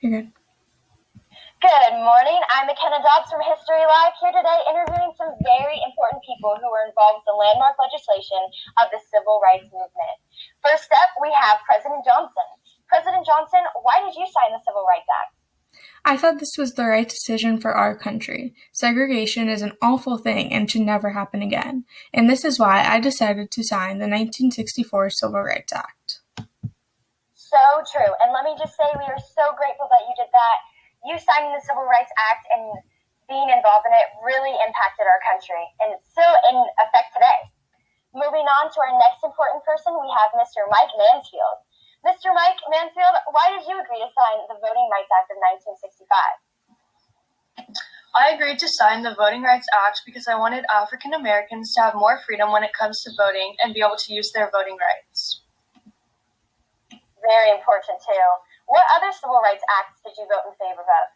You're good. Good morning. I'm McKenna Dobbs from History Live, here today interviewing some very important people who were involved with the landmark legislation of the Civil Rights Movement. First up, we have President Johnson. President Johnson, why did you sign the Civil Rights Act? I thought this was the right decision for our country. Segregation is an awful thing and should never happen again. And this is why I decided to sign the 1964 Civil Rights Act. So true. And let me just say, we are so grateful that you did that. You signing the Civil Rights Act and being involved in it really impacted our country, and it's still in effect today. Moving on to our next important person, we have Mr. Mike Mansfield. Mr. Mike Mansfield, why did you agree to sign the Voting Rights Act of 1965? I agreed to sign the Voting Rights Act because I wanted African Americans to have more freedom when it comes to voting and be able to use their voting rights. Very important too. What other civil rights acts did you vote in favor of?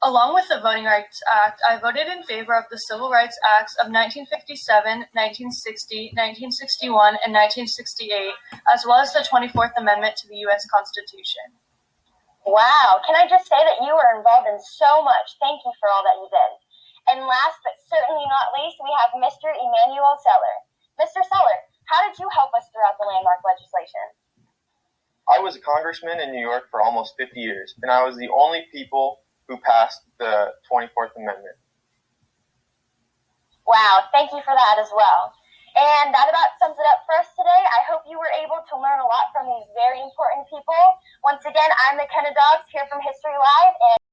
Along with the Voting Rights Act, I voted in favor of the Civil Rights Acts of 1957, 1960, 1961, and 1968, as well as the 24th Amendment to the U.S. Constitution. Wow, can I just say that you were involved in so much. Thank you for all that you did. And last but certainly not least, we have Mr. Emanuel Seller. Mr. Seller, how did you help us throughout the landmark legislation? I was a congressman in New York for almost 50 years, and I was the only people who passed the 24th Amendment. Wow, thank you for that as well. And that about sums it up for us today. I hope you were able to learn a lot from these very important people. Once again, I'm McKenna Dobbs here from History Live, and